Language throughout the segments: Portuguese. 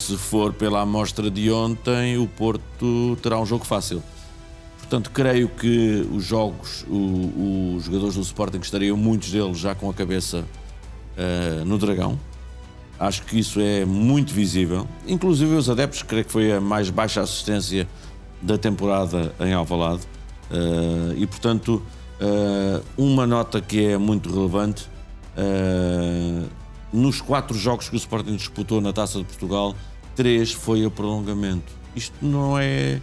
Se for pela amostra de ontem, o Porto terá um jogo fácil. Portanto, creio que os jogadores do Sporting estariam, muitos deles, já com a cabeça no Dragão. Acho que isso é muito visível. Inclusive os adeptos, creio que foi a mais baixa assistência da temporada em Alvalade. E, portanto, uma nota que é muito relevante, nos 4 jogos que o Sporting disputou na Taça de Portugal, 3 foi a prolongamento. Isto não é...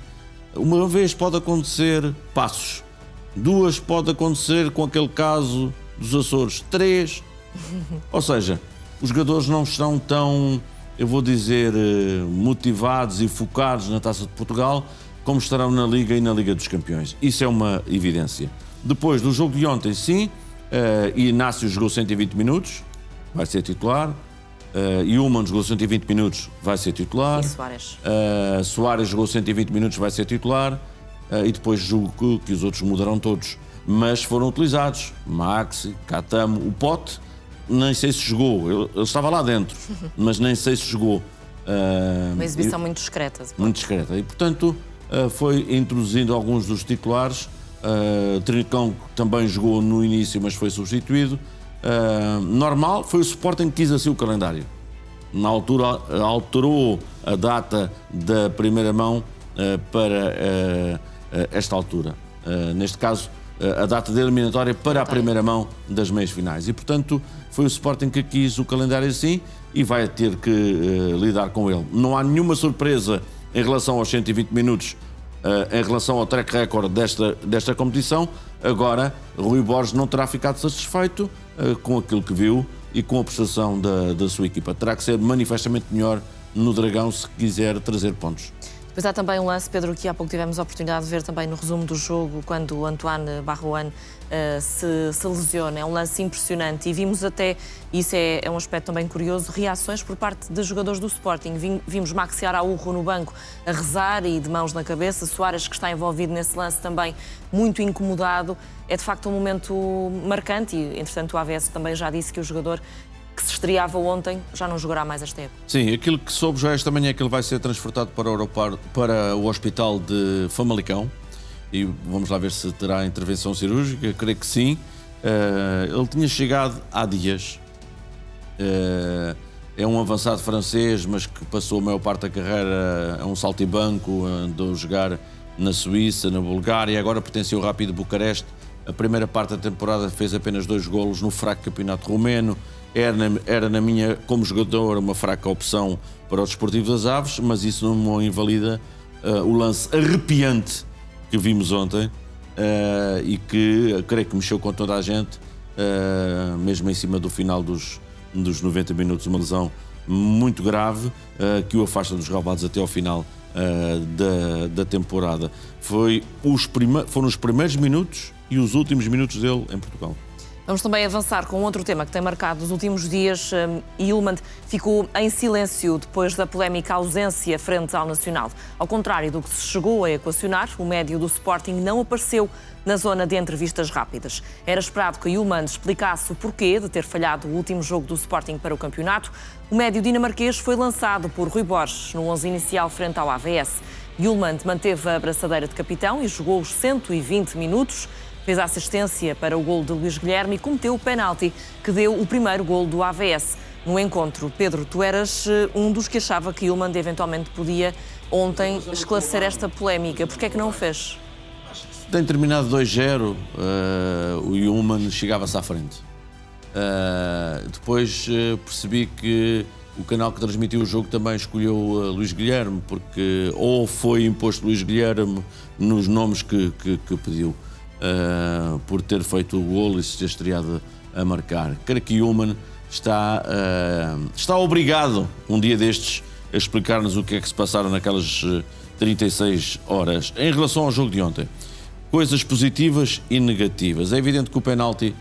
Uma vez pode acontecer Passos, 2 pode acontecer com aquele caso dos Açores, 3. Ou seja, os jogadores não estão tão, eu vou dizer, motivados e focados na Taça de Portugal como estarão na Liga e na Liga dos Campeões. Isso é uma evidência. Depois do jogo de ontem, sim, Inácio jogou 120 minutos, vai ser titular. Yulman jogou 120 minutos, vai ser titular. E Soares? Soares jogou 120 minutos, vai ser titular. E depois julgo que os outros mudarão todos. Mas foram utilizados. Maxi, Catamo, o Pote, nem sei se jogou. Ele estava lá dentro, mas nem sei se jogou. Uma exibição muito discreta. Muito discreta. E, portanto, foi introduzindo alguns dos titulares. Trincão também jogou no início, mas foi substituído. Normal, foi o Sporting que quis assim o calendário. Na altura alterou a data da primeira mão para esta altura. Neste caso, a data da eliminatória para a primeira mão das meias finais. E, portanto, foi o Sporting que quis o calendário assim e vai ter que lidar com ele. Não há nenhuma surpresa em relação aos 120 minutos, em relação ao track record desta competição. Agora, Rui Borges não terá ficado satisfeito com aquilo que viu e com a prestação da sua equipa. Terá que ser manifestamente melhor no Dragão se quiser trazer pontos. Depois há também um lance, Pedro, que há pouco tivemos a oportunidade de ver também no resumo do jogo, quando o Antoine Barroane se lesiona. É um lance impressionante e vimos até, isso é um aspecto também curioso, reações por parte de jogadores do Sporting. Vimos Maxi Araújo no banco a rezar e de mãos na cabeça, Soares, que está envolvido nesse lance, também muito incomodado. É de facto um momento marcante e, entretanto, o AVS também já disse que o jogador que se estreava ontem já não jogará mais esta época. Sim, aquilo que soube já esta manhã é que ele vai ser transportado para o hospital de Famalicão e vamos lá ver se terá intervenção cirúrgica, creio que sim. Ele tinha chegado há dias, é um avançado francês, mas que passou a maior parte da carreira a um saltimbanco, andou a jogar na Suíça, na Bulgária, agora pertenceu ao Rapid Bucareste. A primeira parte da temporada fez apenas 2 golos no fraco campeonato romeno. Era na minha, como jogador, uma fraca opção para o Desportivo das Aves, mas isso não invalida o lance arrepiante que vimos ontem e que creio que mexeu com toda a gente, mesmo em cima do final dos 90 minutos, uma lesão muito grave que o afasta dos relevados até ao final da temporada. Foram os primeiros minutos e os últimos minutos dele em Portugal. Vamos também avançar com outro tema que tem marcado os últimos dias. Yulman ficou em silêncio depois da polémica ausência frente ao Nacional. Ao contrário do que se chegou a equacionar, o médio do Sporting não apareceu na zona de entrevistas rápidas. Era esperado que Yulman explicasse o porquê de ter falhado o último jogo do Sporting para o campeonato. O médio dinamarquês foi lançado por Rui Borges no 11 inicial frente ao AVS. Yulman manteve a braçadeira de capitão e jogou os 120 minutos. Fez a assistência para o golo de Luís Guilherme e cometeu o penalti que deu o primeiro golo do AVS. No encontro, Pedro, tu eras um dos que achava que Yulman eventualmente podia ontem esclarecer esta polémica. Porquê é que não o fez? Tem terminado 2-0, o Yulman chegava-se à frente. Depois percebi que o canal que transmitiu o jogo também escolheu Luís Guilherme, porque ou foi imposto Luís Guilherme nos nomes que pediu. Por ter feito o golo e se ter estreado a marcar. Creio que Yulman está obrigado, um dia destes, a explicar-nos o que é que se passaram naquelas 36 horas. Em relação ao jogo de ontem, coisas positivas e negativas. É evidente que o penalti...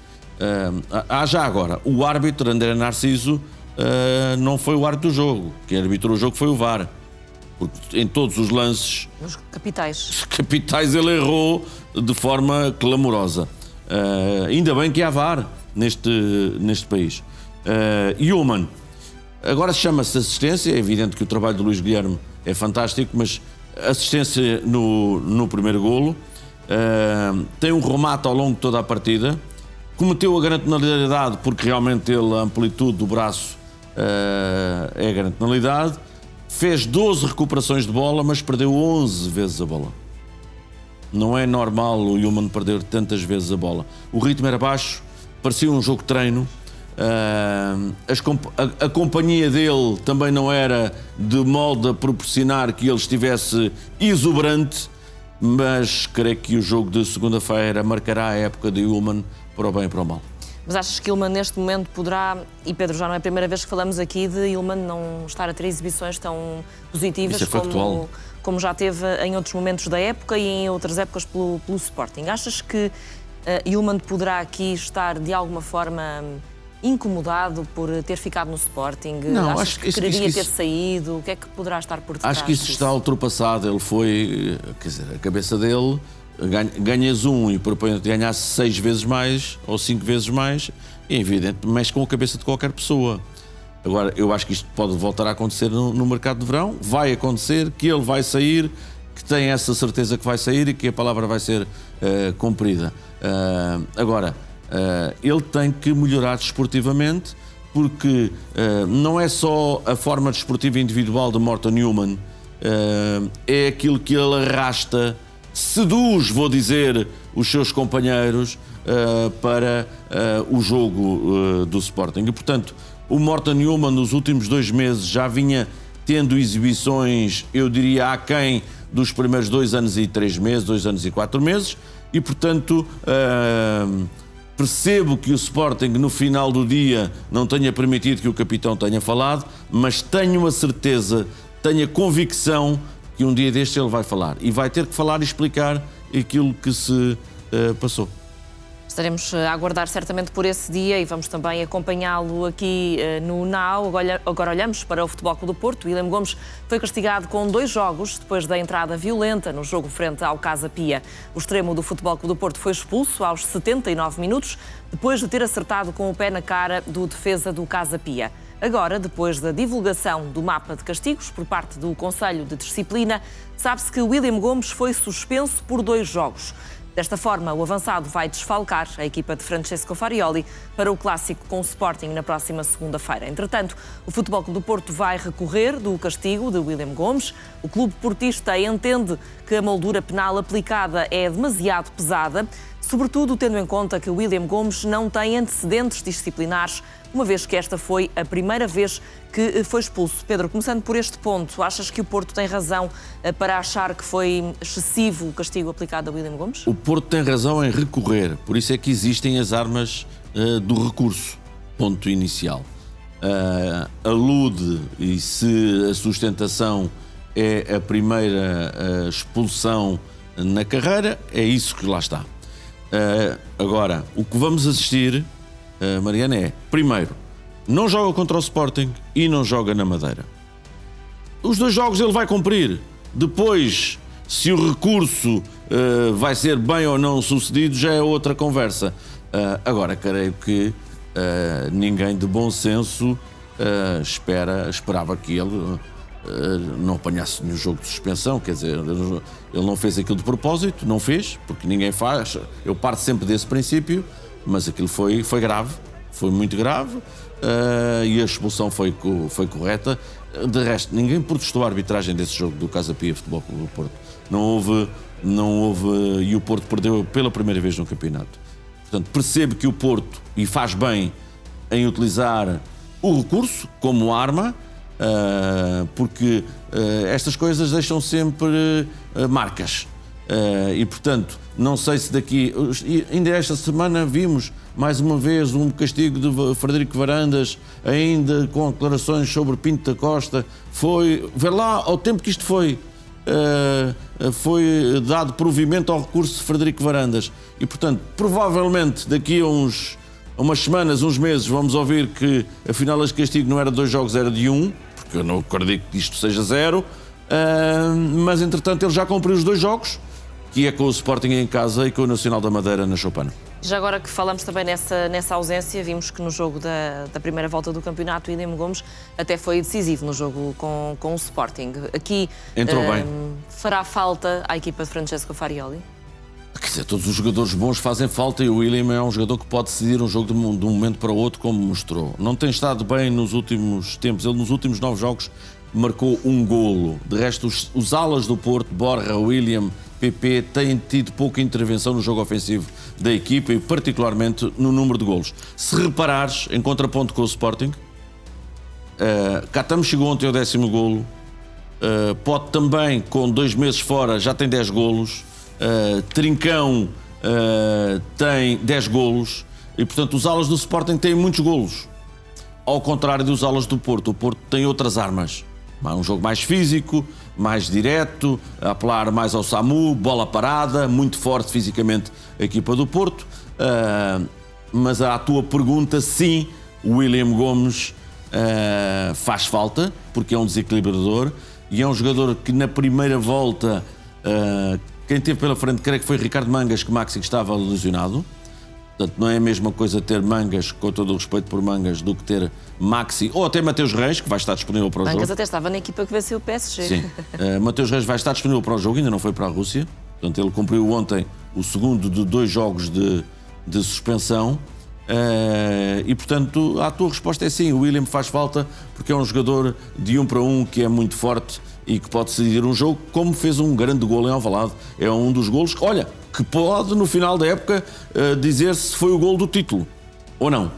já agora, o árbitro, André Narciso, não foi o árbitro do jogo. Quem arbitrou o jogo foi o VAR. Porque em todos os lances... Os capitais ele errou de forma clamorosa. Ainda bem que há VAR neste país. Yulman Agora chama-se assistência, é evidente que o trabalho do Luís Guilherme é fantástico, mas assistência no primeiro golo, tem um remate ao longo de toda a partida, cometeu a grande penalidade porque realmente a amplitude do braço é a grande penalidade, fez 12 recuperações de bola, mas perdeu 11 vezes a bola. Não é normal o Yulman perder tantas vezes a bola. O ritmo era baixo, parecia um jogo de treino. A companhia dele também não era de modo a proporcionar que ele estivesse exuberante, mas creio que o jogo de segunda-feira marcará a época de Yulman para o bem e para o mal. Mas achas que Yulman neste momento poderá, e Pedro, já não é a primeira vez que falamos aqui de Yulman não estar a ter exibições tão positivas como já teve em outros momentos da época e em outras épocas pelo Sporting. Achas que Yulman poderá aqui estar de alguma forma incomodado por ter ficado no Sporting? Não, acho que quereria ter saído? O que é que poderá estar por detrás? Acho que isso está ultrapassado. Ele foi, quer dizer, a cabeça dele, ganhas um e propõe-te ganhar 6 vezes mais ou 5 vezes mais, é evidente, mexe com a cabeça de qualquer pessoa. Agora, eu acho que isto pode voltar a acontecer no mercado de verão, vai acontecer, que ele vai sair, que tem essa certeza que vai sair e que a palavra vai ser cumprida. Agora, ele tem que melhorar desportivamente, porque não é só a forma desportiva individual de Morten Yulman, é aquilo que ele arrasta, seduz, vou dizer, os seus companheiros para o jogo do Sporting. E, portanto, o Morten Yulman nos últimos 2 meses já vinha tendo exibições, eu diria, aquém dos primeiros 2 anos e 3 meses, 2 anos e 4 meses, e, portanto, percebo que o Sporting, no final do dia, não tenha permitido que o capitão tenha falado, mas tenho a certeza, tenho a convicção que um dia deste ele vai falar. E vai ter que falar e explicar aquilo que se passou. Estaremos a aguardar certamente por esse dia e vamos também acompanhá-lo aqui no NAU. Agora olhamos para o Futebol Clube do Porto. William Gomes foi castigado com 2 jogos depois da entrada violenta no jogo frente ao Casa Pia. O extremo do Futebol Clube do Porto foi expulso aos 79 minutos, depois de ter acertado com o pé na cara do defesa do Casa Pia. Agora, depois da divulgação do mapa de castigos por parte do Conselho de Disciplina, sabe-se que William Gomes foi suspenso por 2 jogos. Desta forma, o avançado vai desfalcar a equipa de Francesco Farioli para o clássico com o Sporting na próxima segunda-feira. Entretanto, o Futebol Clube do Porto vai recorrer do castigo de William Gomes. O clube portista entende que a moldura penal aplicada é demasiado pesada, sobretudo tendo em conta que William Gomes não tem antecedentes disciplinares, uma vez que esta foi a primeira vez que foi expulso. Pedro, começando por este ponto, achas que o Porto tem razão para achar que foi excessivo o castigo aplicado a William Gomes? O Porto tem razão em recorrer, por isso é que existem as armas do recurso, ponto inicial. Alude, e se a sustentação é a primeira expulsão na carreira, é isso que lá está. Agora, o que vamos assistir, Mariana, é, primeiro, não joga contra o Sporting e não joga na Madeira. Os 2 jogos ele vai cumprir. Depois, se o recurso vai ser bem ou não sucedido, já é outra conversa. Agora, creio que ninguém de bom senso esperava que ele não apanhasse nenhum jogo de suspensão, quer dizer, ele não fez aquilo de propósito, não fez, porque ninguém faz, eu parto sempre desse princípio, mas aquilo foi grave, foi muito grave, e a expulsão foi correta. De resto, ninguém protestou a arbitragem desse jogo do Casa Pia Futebol Clube do Porto. Não houve, e o Porto perdeu pela primeira vez no campeonato. Portanto, percebo que o Porto, e faz bem em utilizar o recurso como arma, porque estas coisas deixam sempre marcas. E, portanto, não sei se daqui... Ainda esta semana vimos, mais uma vez, um castigo de Frederico Varandas, ainda com declarações sobre Pinto da Costa. Vê lá, ao tempo que isto foi dado provimento ao recurso de Frederico Varandas. E, portanto, provavelmente, daqui a umas semanas, uns meses, vamos ouvir que, afinal, este castigo não era de 2 jogos, era de 1, porque eu não acredito que isto seja 0. Mas, entretanto, ele já cumpriu os 2 jogos, que é com o Sporting em casa e com o Nacional da Madeira na Choupana. Já agora que falamos também nessa ausência, vimos que no jogo da primeira volta do campeonato, o William Gomes até foi decisivo no jogo com o Sporting. Aqui entrou bem. Fará falta à equipa de Francesco Farioli? Quer dizer, todos os jogadores bons fazem falta e o William é um jogador que pode decidir um jogo de um momento para o outro, como mostrou. Não tem estado bem nos últimos tempos. Ele, nos últimos 9 jogos, marcou um golo. De resto, os alas do Porto, Borja, William, PP, têm tido pouca intervenção no jogo ofensivo da equipa e particularmente no número de golos. Se reparares, em contraponto com o Sporting, Catamo chegou ontem ao 10º golo, Pote também, com 2 meses fora, já tem 10 golos, Trincão tem 10 golos e, portanto, os alas do Sporting têm muitos golos. Ao contrário dos alas do Porto, o Porto tem outras armas. Um jogo mais físico, mais direto, a apelar mais ao SAMU, bola parada, muito forte fisicamente a equipa do Porto. Mas à tua pergunta, sim, o William Gomes faz falta, porque é um desequilibrador e é um jogador que na primeira volta, quem teve pela frente, creio que foi Ricardo Mangas, que Maxi estava lesionado. Portanto, não é a mesma coisa ter Mangas, com todo o respeito por Mangas, do que ter Maxi, ou até Mateus Reis, que vai estar disponível para o jogo. Mangas até estava na equipa que venceu o PSG. Sim. Mateus Reis vai estar disponível para o jogo, ainda não foi para a Rússia. Portanto, ele cumpriu ontem o segundo de 2 jogos de suspensão. E, portanto, a tua resposta é sim, o William faz falta, porque é um jogador de 1 para 1 que é muito forte e que pode decidir um jogo, como fez um grande golo em Alvalade. É um dos golos que, olha, que pode no final da época dizer se foi o golo do título ou não.